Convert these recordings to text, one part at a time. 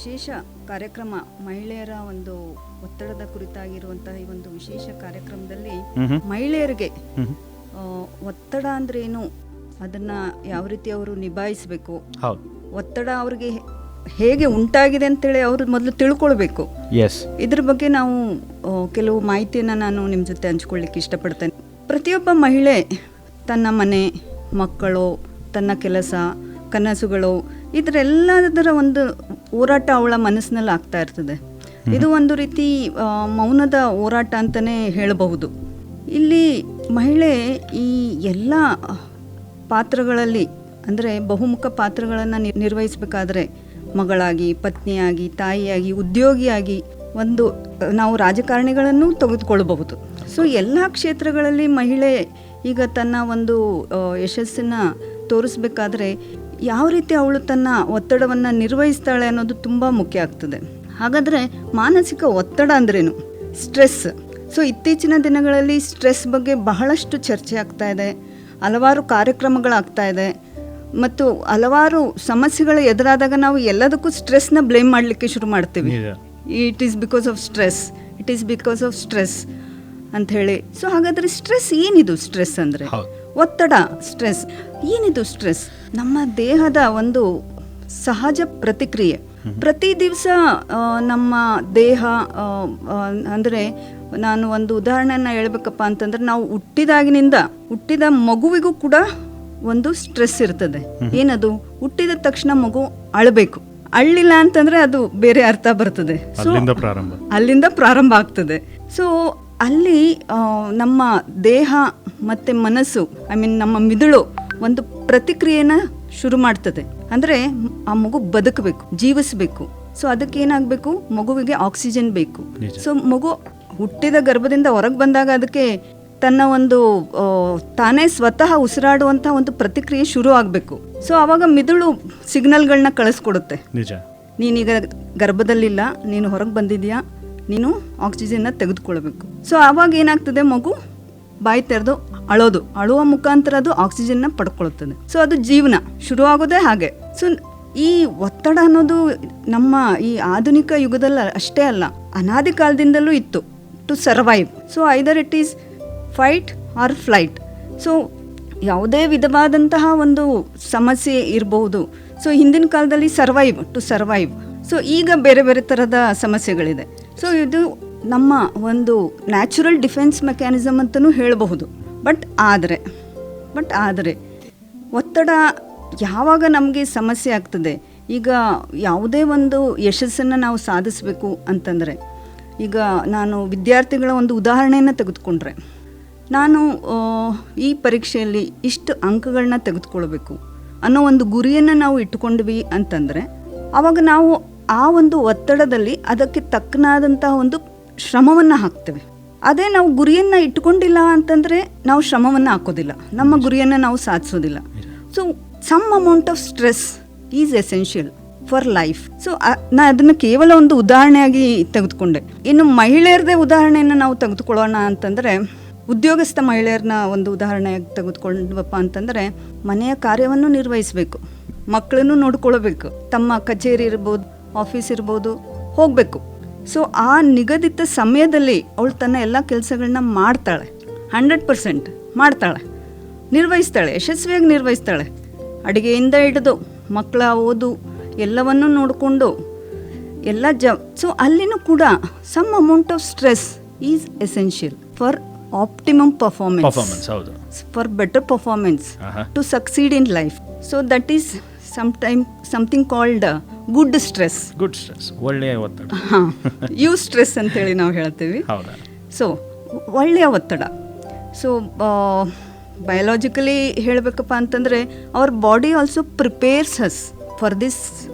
ವಿಶೇಷ ಕಾರ್ಯಕ್ರಮ, ಮಹಿಳೆಯರ ಒಂದು ಒತ್ತಡದ ಕುರಿತಾಗಿರುವಂತಹ ಈ ಒಂದು ವಿಶೇಷ ಕಾರ್ಯಕ್ರಮದಲ್ಲಿ ಮಹಿಳೆಯರಿಗೆ ಒತ್ತಡ ಅಂದ್ರೆ ಏನು, ಅದನ್ನ ಯಾವ ರೀತಿ ಅವರು ನಿಭಾಯಿಸಬೇಕು, ಒತ್ತಡ ಅವ್ರಿಗೆ ಹೇಗೆ ಉಂಟಾಗಿದೆ ಅಂತೇಳಿ ಅವರು ಮೊದಲು ತಿಳ್ಕೊಳ್ಬೇಕು. ಇದ್ರ ಬಗ್ಗೆ ನಾವು ಕೆಲವು ಮಾಹಿತಿಯನ್ನು ನಾನು ನಿಮ್ಮ ಜೊತೆ ಹಂಚ್ಕೊಳ್ಳಿಕ್ಕೆ ಇಷ್ಟಪಡ್ತೇನೆ. ಪ್ರತಿಯೊಬ್ಬ ಮಹಿಳೆ ತನ್ನ ಮನೆ, ಮಕ್ಕಳು, ತನ್ನ ಕೆಲಸ, ಕನಸುಗಳು, ಇದರೆಲ್ಲದರ ಒಂದು ಹೋರಾಟ ಅವಳ ಮನಸ್ಸಿನಲ್ಲಿ ಆಗ್ತಾ ಇರ್ತದೆ. ಇದು ಒಂದು ರೀತಿ ಮೌನದ ಹೋರಾಟ ಅಂತಲೇ ಹೇಳಬಹುದು. ಇಲ್ಲಿ ಮಹಿಳೆ ಈ ಎಲ್ಲ ಪಾತ್ರಗಳಲ್ಲಿ ಅಂದರೆ ಬಹುಮುಖ ಪಾತ್ರಗಳನ್ನು ನಿರ್ವಹಿಸಬೇಕಾದ್ರೆ ಮಗಳಾಗಿ, ಪತ್ನಿಯಾಗಿ, ತಾಯಿಯಾಗಿ, ಉದ್ಯೋಗಿಯಾಗಿ, ಒಂದು ನಾವು ರಾಜಕಾರಣಿಗಳನ್ನು ತೆಗೆದುಕೊಳ್ಳಬಹುದು. ಸೊ ಎಲ್ಲ ಕ್ಷೇತ್ರಗಳಲ್ಲಿ ಮಹಿಳೆ ಈಗ ತನ್ನ ಒಂದು ಯಶಸ್ಸನ್ನು ತೋರಿಸ್ಬೇಕಾದ್ರೆ ಯಾವ ರೀತಿ ಅವಳು ತನ್ನ ಒತ್ತಡವನ್ನು ನಿರ್ವಹಿಸ್ತಾಳೆ ಅನ್ನೋದು ತುಂಬ ಮುಖ್ಯ ಆಗ್ತದೆ. ಹಾಗಾದರೆ ಮಾನಸಿಕ ಒತ್ತಡ ಅಂದ್ರೇನು? ಸ್ಟ್ರೆಸ್. ಸೊ ಇತ್ತೀಚಿನ ದಿನಗಳಲ್ಲಿ ಸ್ಟ್ರೆಸ್ ಬಗ್ಗೆ ಬಹಳಷ್ಟು ಚರ್ಚೆ ಆಗ್ತಾ ಇದೆ, ಹಲವಾರು ಕಾರ್ಯಕ್ರಮಗಳಾಗ್ತಾ ಇದೆ ಮತ್ತು ಹಲವಾರು ಸಮಸ್ಯೆಗಳು ಎದುರಾದಾಗ ನಾವು ಎಲ್ಲದಕ್ಕೂ ಸ್ಟ್ರೆಸ್ನ ಬ್ಲೇಮ್ ಮಾಡಲಿಕ್ಕೆ ಶುರು ಮಾಡ್ತೀವಿ. It is because of stress, it is because of stress ಅಂಥೇಳಿ. ಸೊ ಹಾಗಾದರೆ ಸ್ಟ್ರೆಸ್ ಏನಿದು? ಸ್ಟ್ರೆಸ್ ಅಂದರೆ ಒತ್ತಡ. ಸ್ಟ್ರೆಸ್ ಏನಿದು? ಸ್ಟ್ರೆಸ್ ನಮ್ಮ ದೇಹದ ಒಂದು ಸಹಜ ಪ್ರತಿಕ್ರಿಯೆ. ಪ್ರತಿ ದಿವಸ ನಮ್ಮ ದೇಹ ಅಂದರೆ ನಾನು ಒಂದು ಉದಾಹರಣೆಯನ್ನು ಹೇಳ್ಬೇಕಪ್ಪ ಅಂತಂದ್ರೆ, ನಾವು ಹುಟ್ಟಿದ ಮಗುವಿಗೂ ಕೂಡ ಒಂದು ಸ್ಟ್ರೆಸ್ ಇರ್ತದೆ. ಏನದು? ಹುಟ್ಟಿದ ತಕ್ಷಣ ಮಗು ಅಳಬೇಕು. ಅಳ್ಳಿಲ್ಲ ಅಂತಂದ್ರೆ ಅದು ಬೇರೆ ಅರ್ಥ ಬರ್ತದೆ. ಸೊ ಅಲ್ಲಿಂದ ಪ್ರಾರಂಭ ಆಗ್ತದೆ. ಸೊ ಅಲ್ಲಿ ನಮ್ಮ ದೇಹ ಮತ್ತು ಮನಸ್ಸು, ನಮ್ಮ ಮಿದುಳು ಒಂದು ಪ್ರತಿಕ್ರಿಯೆನ ಶುರು ಮಾಡ್ತದೆ. ಅಂದರೆ ಆ ಮಗು ಬದುಕಬೇಕು, ಜೀವಿಸಬೇಕು. ಸೊ ಅದಕ್ಕೆ ಏನಾಗಬೇಕು? ಮಗುವಿಗೆ ಆಕ್ಸಿಜನ್ ಬೇಕು. ಸೊ ಮಗು ಹುಟ್ಟಿದ ಗರ್ಭದಿಂದ ಹೊರಗೆ ಬಂದಾಗ ಅದಕ್ಕೆ ತನ್ನ ಒಂದು ತಾನೇ ಸ್ವತಃ ಉಸಿರಾಡುವಂಥ ಒಂದು ಪ್ರತಿಕ್ರಿಯೆ ಶುರು ಆಗಬೇಕು. ಸೊ ಆವಾಗ ಮಿದುಳು ಸಿಗ್ನಲ್ಗಳನ್ನ ಕಳಿಸ್ಕೊಡುತ್ತೆ. ನೀನೀಗ ಗರ್ಭದಲ್ಲಿಲ್ಲ, ನೀನು ಹೊರಗೆ ಬಂದಿದ್ಯಾ, ನೀನು ಆಕ್ಸಿಜನ್ನ ತೆಗೆದುಕೊಳ್ಬೇಕು. ಸೊ ಆವಾಗ ಏನಾಗ್ತದೆ? ಮಗು ಬಾಯಿ ತೆರೆದು ಅಳುವ ಮುಖಾಂತರ ಅದು ಆಕ್ಸಿಜನ್ನ ಪಡ್ಕೊಳ್ತದೆ. ಸೊ ಅದು ಜೀವನ ಶುರು ಆಗೋದೇ ಹಾಗೆ. ಸೊ ಈ ಒತ್ತಡ ಅನ್ನೋದು ನಮ್ಮ ಈ ಆಧುನಿಕ ಯುಗದಲ್ಲಿ ಅಷ್ಟೇ ಅಲ್ಲ, ಅನಾದಿ ಕಾಲದಿಂದಲೂ ಇತ್ತು. To survive. So either it is fight or flight. So ಯಾವುದೇ ವಿಧವಾದಂತಹ ಒಂದು ಸಮಸ್ಯೆ ಇರಬಹುದು. ಸೊ ಹಿಂದಿನ ಕಾಲದಲ್ಲಿ ಟು ಸರ್ವೈವ್. ಸೊ ಈಗ ಬೇರೆ ಬೇರೆ ಥರದ ಸಮಸ್ಯೆಗಳಿದೆ. ಸೊ ಇದು ನಮ್ಮ ಒಂದು ನ್ಯಾಚುರಲ್ ಡಿಫೆನ್ಸ್ ಮೆಕ್ಯಾನಿಸಮ್ ಅಂತಲೂ ಹೇಳಬಹುದು. ಬಟ್ ಆದರೆ ಒತ್ತಡ ಯಾವಾಗ ನಮಗೆ ಸಮಸ್ಯೆ ಆಗ್ತದೆ? ಈಗ ಯಾವುದೇ ಒಂದು ಯಶಸ್ಸನ್ನು ನಾವು ಸಾಧಿಸಬೇಕು ಅಂತಂದರೆ, ಈಗ ನಾನು ವಿದ್ಯಾರ್ಥಿಗಳ ಒಂದು ಉದಾಹರಣೆಯನ್ನು ತೆಗೆದುಕೊಂಡ್ರೆ, ನಾನು ಈ ಪರೀಕ್ಷೆಯಲ್ಲಿ ಇಷ್ಟು ಅಂಕಗಳನ್ನ ತೆಗೆದುಕೊಳ್ಬೇಕು ಅನ್ನೋ ಒಂದು ಗುರಿಯನ್ನು ನಾವು ಇಟ್ಟುಕೊಂಡ್ವಿ ಅಂತಂದರೆ, ಆವಾಗ ನಾವು ಆ ಒಂದು ಒತ್ತಡದಲ್ಲಿ ಅದಕ್ಕೆ ತಕ್ಕನಾದಂತಹ ಒಂದು ಶ್ರಮವನ್ನು ಹಾಕ್ತೇವೆ. ಅದೇ ನಾವು ಗುರಿಯನ್ನು ಇಟ್ಕೊಂಡಿಲ್ಲ ಅಂತಂದರೆ ನಾವು ಶ್ರಮವನ್ನು ಹಾಕೋದಿಲ್ಲ, ನಮ್ಮ ಗುರಿಯನ್ನು ನಾವು ಸಾಧಿಸೋದಿಲ್ಲ. So some amount of stress is essential for life. So ನಾ ಅದನ್ನು ಕೇವಲ ಒಂದು ಉದಾಹರಣೆಯಾಗಿ ತೆಗೆದುಕೊಂಡೆ. ಇನ್ನು ಮಹಿಳೆಯರದೇ ಉದಾಹರಣೆಯನ್ನು ನಾವು ತೆಗೆದುಕೊಳ್ಳೋಣ ಅಂತಂದರೆ, ಉದ್ಯೋಗಸ್ಥ ಮಹಿಳೆಯರನ್ನ ಒಂದು ಉದಾಹರಣೆಯಾಗಿ ತೆಗೆದುಕೊಂಡ್ವಪ್ಪ ಅಂತಂದರೆ, ಮನೆಯ ಕಾರ್ಯವನ್ನು ನಿರ್ವಹಿಸಬೇಕು, ಮಕ್ಕಳನ್ನು ನೋಡ್ಕೊಳ್ಬೇಕು, ತಮ್ಮ ಕಚೇರಿ ಇರ್ಬೋದು, ಆಫೀಸ್ ಇರ್ಬೋದು, ಹೋಗಬೇಕು. ಸೊ ಆ ನಿಗದಿತ ಸಮಯದಲ್ಲಿ ಅವಳು ತನ್ನ ಎಲ್ಲ ಕೆಲಸಗಳನ್ನ ಮಾಡ್ತಾಳೆ, 100% ಮಾಡ್ತಾಳೆ, ನಿರ್ವಹಿಸ್ತಾಳೆ, ಯಶಸ್ವಿಯಾಗಿ ನಿರ್ವಹಿಸ್ತಾಳೆ. ಅಡುಗೆಯಿಂದ ಹಿಡಿದು ಮಕ್ಕಳ ಓದು ಎಲ್ಲವನ್ನೂ ನೋಡಿಕೊಂಡು ಎಲ್ಲ ಸೊ ಅಲ್ಲಿನೂ ಕೂಡ some amount of stress is essential for optimum performance, for better performance, to succeed in life. So that is something called good stress. ಒಳ್ಳೆಯ ಒತ್ತಡ. ಯು ಸ್ಟ್ರೆಸ್ ಅಂತೇಳಿ ನಾವು ಹೇಳ್ತೀವಿ. ಸೊ ಒಳ್ಳೆಯ ಒತ್ತಡ. ಸೊ ಬಯೋಲಾಜಿಕಲಿ ಹೇಳಬೇಕಪ್ಪ ಅಂತಂದರೆ, our body also prepares us for this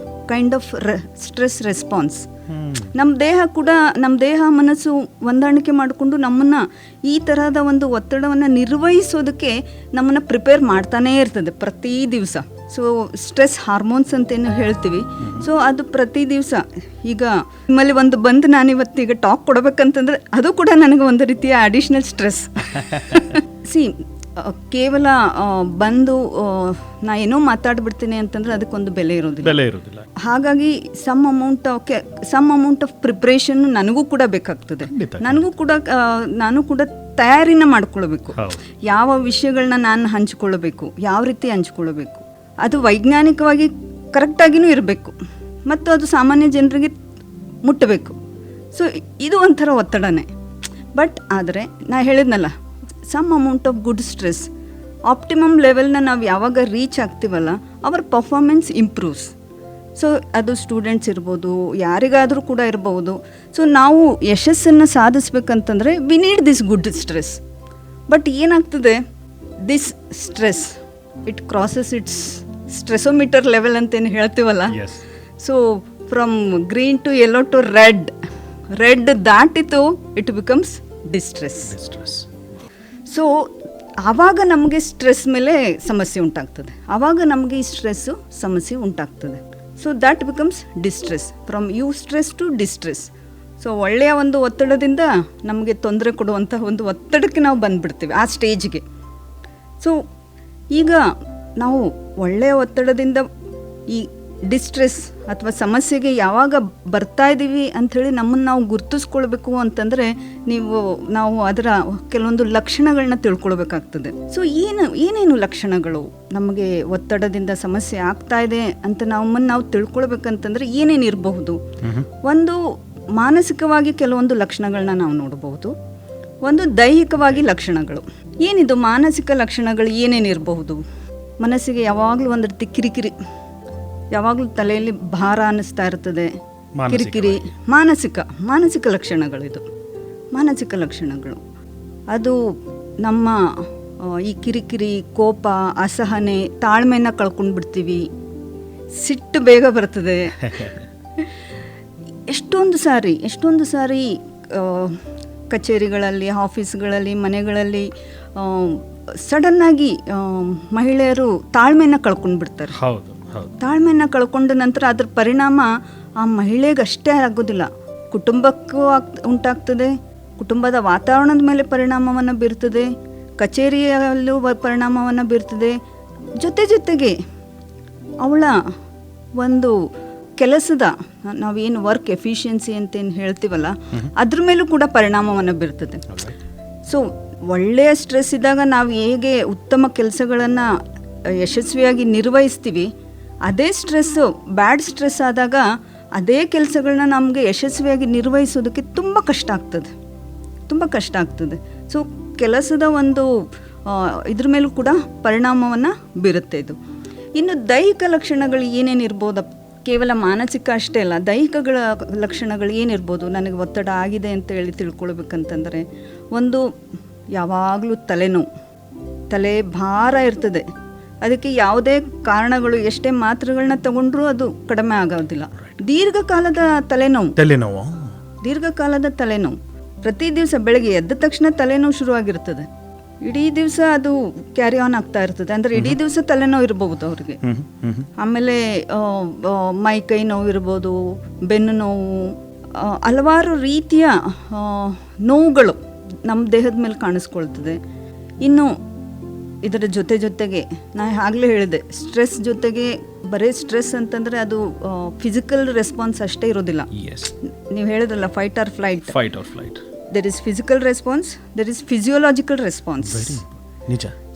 kind of stress response. ನಮ್ಮ ದೇಹ ಮನಸ್ಸು ಹೊಂದಾಣಿಕೆ ಮಾಡಿಕೊಂಡು ನಮ್ಮನ್ನು ಈ ತರಹದ ಒಂದು ಒತ್ತಡವನ್ನು ನಿರ್ವಹಿಸೋದಕ್ಕೆ ನಮ್ಮನ್ನು ಪ್ರಿಪೇರ್ ಮಾಡ್ತಾನೇ ಇರ್ತದೆ ಪ್ರತಿ ದಿವಸ. ಸೊ ಸ್ಟ್ರೆಸ್ ಹಾರ್ಮೋನ್ಸ್ ಅಂತೇನು ಹೇಳ್ತೀವಿ. ಸೊ ಅದು ಪ್ರತಿ ದಿವಸ ಈಗ ನಿಮ್ಮಲ್ಲಿ ಒಂದು ಬಂದು ನಾನಿವತ್ತೀಗ ಟಾಕ್ ಕೊಡಬೇಕಂತಂದರೆ ಅದು ಕೂಡ ನನಗೆ ಒಂದು ರೀತಿಯ ಅಡಿಷ್ನಲ್ ಸ್ಟ್ರೆಸ್. ಕೇವಲ ಬಂದು ನಾ ಏನೋ ಮಾತಾಡ್ಬಿಡ್ತೀನಿ ಅಂತಂದರೆ ಅದಕ್ಕೊಂದು ಬೆಲೆ ಇರೋದಿಲ್ಲ. ಹಾಗಾಗಿ ಸಮ್ ಅಮೌಂಟ್ ಆಫ್ ಪ್ರಿಪ್ರೇಷನ್ ನನಗೂ ಕೂಡ ಬೇಕಾಗ್ತದೆ. ನಾನು ಕೂಡ ತಯಾರಿನ ಮಾಡ್ಕೊಳ್ಬೇಕು. ಯಾವ ವಿಷಯಗಳನ್ನ ನಾನು ಹಂಚಿಕೊಳ್ಳಬೇಕು, ಯಾವ ರೀತಿ ಹಂಚಿಕೊಳ್ಳಬೇಕು, ಅದು ವೈಜ್ಞಾನಿಕವಾಗಿ ಕರೆಕ್ಟಾಗಿಯೂ ಇರಬೇಕು ಮತ್ತು ಅದು ಸಾಮಾನ್ಯ ಜನರಿಗೆ ಮುಟ್ಟಬೇಕು. ಸೊ ಇದು ಒಂಥರ ಒತ್ತಡನೇ. ಬಟ್ ಆದರೆ ನಾ ಹೇಳಿದ್ನಲ್ಲ, some amount of good stress, optimum ಲೆವೆಲ್ನ ನಾವು ಯಾವಾಗ ರೀಚ್ ಆಗ್ತೀವಲ್ಲ ಅವರ್ ಪರ್ಫಾರ್ಮೆನ್ಸ್ ಇಂಪ್ರೂವ್ಸ್. ಸೊ ಅದು ಸ್ಟೂಡೆಂಟ್ಸ್ ಇರ್ಬೋದು, ಯಾರಿಗಾದರೂ ಕೂಡ ಇರ್ಬೋದು. ಸೊ ನಾವು ಯಶಸ್ಸನ್ನು ಸಾಧಿಸ್ಬೇಕಂತಂದರೆ we need this good stress. But ಏನಾಗ್ತದೆ, this stress it crosses its stressometer level ಅಂತೇನು ಹೇಳ್ತೀವಲ್ಲ. So from green to yellow to red ದಾಟಿತು ಇಟ್ ಬಿಕಮ್ಸ್ ಡಿಸ್ಟ್ರೆಸ್. ಸೊ ಆವಾಗ ನಮಗೆ ಸ್ಟ್ರೆಸ್ ಮೇಲೆ ಸಮಸ್ಯೆ ಉಂಟಾಗ್ತದೆ, ಆವಾಗ ನಮಗೆ ಈ ಸ್ಟ್ರೆಸ್ಸು ಸಮಸ್ಯೆ ಉಂಟಾಗ್ತದೆ. So that becomes distress, from stress to distress. So ಒಳ್ಳೆಯ ಒಂದು ಒತ್ತಡದಿಂದ ನಮಗೆ ತೊಂದರೆ ಕೊಡುವಂಥ ಒಂದು ಒತ್ತಡಕ್ಕೆ ನಾವು ಬಂದುಬಿಡ್ತೀವಿ, ಆ ಸ್ಟೇಜ್ಗೆ. ಸೊ ಈಗ ನಾವು ಒಳ್ಳೆಯ ಒತ್ತಡದಿಂದ ಈ ಡಿಸ್ಟ್ರೆಸ್ ಅಥವಾ ಸಮಸ್ಯೆಗೆ ಯಾವಾಗ ಬರ್ತಾ ಇದ್ದೀವಿ ಅಂಥೇಳಿ ನಮ್ಮನ್ನು ನಾವು ಗುರ್ತಿಸ್ಕೊಳ್ಬೇಕು ಅಂತಂದರೆ ನಾವು ಅದರ ಕೆಲವೊಂದು ಲಕ್ಷಣಗಳನ್ನ ತಿಳ್ಕೊಳ್ಬೇಕಾಗ್ತದೆ. ಸೊ ಏನೇನು ಲಕ್ಷಣಗಳು ನಮಗೆ ಒತ್ತಡದಿಂದ ಸಮಸ್ಯೆ ಆಗ್ತಾ ಇದೆ ಅಂತ ನಾವು ತಿಳ್ಕೊಳ್ಬೇಕಂತಂದರೆ ಏನೇನು ಇರಬಹುದು? ಒಂದು, ಮಾನಸಿಕವಾಗಿ ಕೆಲವೊಂದು ಲಕ್ಷಣಗಳನ್ನ ನಾವು ನೋಡಬಹುದು. ಒಂದು, ದೈಹಿಕವಾಗಿ ಲಕ್ಷಣಗಳು. ಏನಿದು ಮಾನಸಿಕ ಲಕ್ಷಣಗಳು ಏನೇನಿರಬಹುದು? ಮನಸ್ಸಿಗೆ ಯಾವಾಗಲೂ ಒಂದು ರೀತಿ ಕಿರಿಕಿರಿ, ಯಾವಾಗಲೂ ತಲೆಯಲ್ಲಿ ಭಾರ ಅನ್ನಿಸ್ತಾ ಇರ್ತದೆ, ಕಿರಿಕಿರಿ. ಮಾನಸಿಕ ಲಕ್ಷಣಗಳಿದು, ಮಾನಸಿಕ ಲಕ್ಷಣಗಳು. ಅದು ನಮ್ಮ ಈ ಕಿರಿಕಿರಿ, ಕೋಪ, ಅಸಹನೆ, ತಾಳ್ಮೆನ ಕಳ್ಕೊಂಡು ಬಿಡ್ತೀವಿ, ಸಿಟ್ಟು ಬೇಗ ಬರ್ತದೆ. ಎಷ್ಟೊಂದು ಸಾರಿ ಕಚೇರಿಗಳಲ್ಲಿ, ಆಫೀಸ್ಗಳಲ್ಲಿ, ಮನೆಗಳಲ್ಲಿ ಸಡನ್ನಾಗಿ ಮಹಿಳೆಯರು ತಾಳ್ಮೆನ ಕಳ್ಕೊಂಡು ಬಿಡ್ತಾರೆ. ತಾಳ್ಮೆನ ಕಳ್ಕೊಂಡ ನಂತರ ಅದ್ರ ಪರಿಣಾಮ ಆ ಮಹಿಳೆಗೆ ಅಷ್ಟೇ ಆಗೋದಿಲ್ಲ, ಕುಟುಂಬಕ್ಕೂ ಉಂಟಾಗ್ತದೆ, ಕುಟುಂಬದ ವಾತಾವರಣದ ಮೇಲೆ ಪರಿಣಾಮವನ್ನು ಬೀರ್ತದೆ, ಕಚೇರಿಯಲ್ಲೂ ಪರಿಣಾಮವನ್ನು ಬೀರ್ತದೆ. ಜೊತೆಗೆ ಅವಳ ಒಂದು ಕೆಲಸದ, ನಾವೇನು ವರ್ಕ್ ಎಫಿಷಿಯನ್ಸಿ ಅಂತೇನು ಹೇಳ್ತೀವಲ್ಲ, ಅದ್ರ ಮೇಲೂ ಕೂಡ ಪರಿಣಾಮವನ್ನು ಬೀರ್ತದೆ. ಸೊ ಒಳ್ಳೆಯ ಸ್ಟ್ರೆಸ್ ಇದ್ದಾಗ ನಾವು ಹೇಗೆ ಉತ್ತಮ ಕೆಲಸಗಳನ್ನು ಯಶಸ್ವಿಯಾಗಿ ನಿರ್ವಹಿಸ್ತೀವಿ, ಅದೇ ಸ್ಟ್ರೆಸ್ಸು, ಬ್ಯಾಡ್ ಸ್ಟ್ರೆಸ್ ಆದಾಗ ಅದೇ ಕೆಲಸಗಳನ್ನ ನಮಗೆ ಯಶಸ್ವಿಯಾಗಿ ನಿರ್ವಹಿಸೋದಕ್ಕೆ ತುಂಬ ಕಷ್ಟ ಆಗ್ತದೆ. ಸೊ ಕೆಲಸದ ಒಂದು ಇದ್ರ ಮೇಲೂ ಕೂಡ ಪರಿಣಾಮವನ್ನು ಬೀರುತ್ತೆ ಇದು. ಇನ್ನು ದೈಹಿಕ ಲಕ್ಷಣಗಳು ಏನೇನಿರ್ಬೋದು? ಕೇವಲ ಮಾನಸಿಕ ಅಷ್ಟೇ ಅಲ್ಲ, ದೈಹಿಕಗಳ ಲಕ್ಷಣಗಳು ಏನಿರ್ಬೋದು? ನನಗೆ ಒತ್ತಡ ಆಗಿದೆ ಅಂತ ಹೇಳಿ ತಿಳ್ಕೊಳ್ಬೇಕಂತಂದರೆ, ಒಂದು, ಯಾವಾಗಲೂ ತಲೆನೋವು, ತಲೆ ಭಾರ ಇರ್ತದೆ. ಅದಕ್ಕೆ ಯಾವುದೇ ಕಾರಣಗಳು, ಎಷ್ಟೇ ಮಾತ್ರೆಗಳನ್ನ ತಗೊಂಡ್ರೂ ಅದು ಕಡಿಮೆ ಆಗೋದಿಲ್ಲ. ದೀರ್ಘಕಾಲದ ತಲೆನೋವು, ಪ್ರತಿ ದಿವಸ ಬೆಳಗ್ಗೆ ಎದ್ದ ತಕ್ಷಣ ತಲೆನೋವು ಶುರುವಾಗಿರ್ತದೆ, ಇಡೀ ದಿವಸ ಅದು ಕ್ಯಾರಿ ಆನ್ ಆಗ್ತಾ ಇರ್ತದೆ. ಅಂದರೆ ಇಡೀ ದಿವಸ ತಲೆನೋವು ಇರಬಹುದು ಅವ್ರಿಗೆ. ಆಮೇಲೆ ಮೈ ಕೈ ನೋವು ಇರ್ಬೋದು, ಬೆನ್ನು ನೋವು, ಹಲವಾರು ರೀತಿಯ ನೋವುಗಳು ನಮ್ಮ ದೇಹದ ಮೇಲೆ ಕಾಣಿಸ್ಕೊಳ್ತದೆ. ಇನ್ನು ಇದರ ಜೊತೆಗೆ ನಾನು ಆಗಲೇ ಹೇಳಿದೆ, ಸ್ಟ್ರೆಸ್ ಜೊತೆಗೆ ಬರೀ ಸ್ಟ್ರೆಸ್ ಅಂತಂದರೆ ಅದು ಫಿಸಿಕಲ್ ರೆಸ್ಪಾನ್ಸ್ ಅಷ್ಟೇ ಇರೋದಿಲ್ಲ. ನೀವು ಹೇಳಿದ್ರಲ್ಲ, fight or flight. There is physical response, there is physiological response.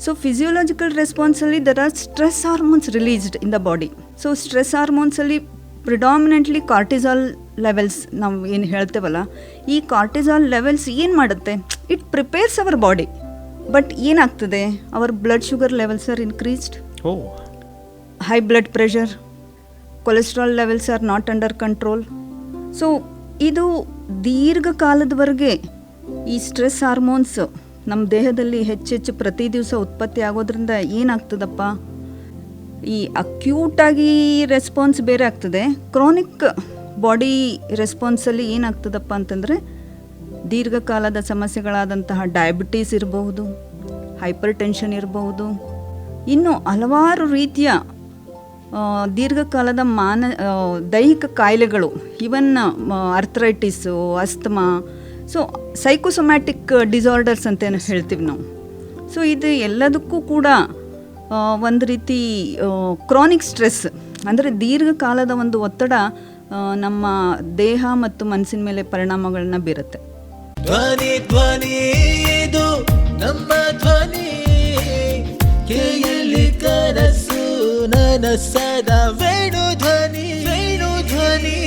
So physiological response ಅಲ್ಲಿ there are stress hormones released in the body. So stress hormones ಅಲ್ಲಿ predominantly cortisol levels ನಾವು ಏನು ಹೇಳ್ತೇವಲ್ಲ, ಈ ಕಾರ್ಟಿಸಾಲ್ ಲೆವೆಲ್ಸ್ ಏನು ಮಾಡುತ್ತೆ, it prepares our body. But ಏನಾಗ್ತದೆ, our blood sugar levels are increased, high blood pressure, cholesterol levels are not under control. So ಇದು ದೀರ್ಘಕಾಲದವರೆಗೆ ಈ ಸ್ಟ್ರೆಸ್ ಹಾರ್ಮೋನ್ಸ್ ನಮ್ಮ ದೇಹದಲ್ಲಿ ಹೆಚ್ಚೆಚ್ಚು ಪ್ರತಿ ದಿವಸ ಉತ್ಪತ್ತಿ ಆಗೋದ್ರಿಂದ ಏನಾಗ್ತದಪ್ಪ, ಈ ಅಕ್ಯೂಟಾಗಿ ರೆಸ್ಪಾನ್ಸ್ ಬೇರೆ ಆಗ್ತದೆ. ಕ್ರಾನಿಕ್ ಬಾಡಿ ರೆಸ್ಪಾನ್ಸಲ್ಲಿ ಏನಾಗ್ತದಪ್ಪ ಅಂತಂದರೆ, ದೀರ್ಘಕಾಲದ ಸಮಸ್ಯೆಗಳಾದಂತಹ ಡಯಾಬಿಟೀಸ್ ಇರಬಹುದು, ಹೈಪರ್ ಟೆನ್ಷನ್ ಇರಬಹುದು, ಇನ್ನು ಹಲವಾರು ರೀತಿಯ ದೀರ್ಘಕಾಲದ ದೈಹಿಕ ಕಾಯಿಲೆಗಳು, even arthritis, asthma, so psychosomatic disorders ಅಂತೇನು ಹೇಳ್ತೀವಿ ನಾವು. ಸೊ ಇದು ಎಲ್ಲದಕ್ಕೂ ಕೂಡ ಒಂದು ರೀತಿ ಕ್ರಾನಿಕ್ ಸ್ಟ್ರೆಸ್ ಅಂದರೆ ದೀರ್ಘಕಾಲದ ಒಂದು ಒತ್ತಡ ನಮ್ಮ ದೇಹ ಮತ್ತು ಮನಸ್ಸಿನ ಮೇಲೆ ಪರಿಣಾಮಗಳನ್ನ ಬೀರುತ್ತೆ. ಧ್ವನಿ ಧ್ವನಿ ಇದು ನಮ್ಮ ಧ್ವನಿ, ಕೇಳಿ ಕನಸು ನನಸದ ವೇಣು ಧ್ವನಿ, ವೇಣು ಧ್ವನಿ.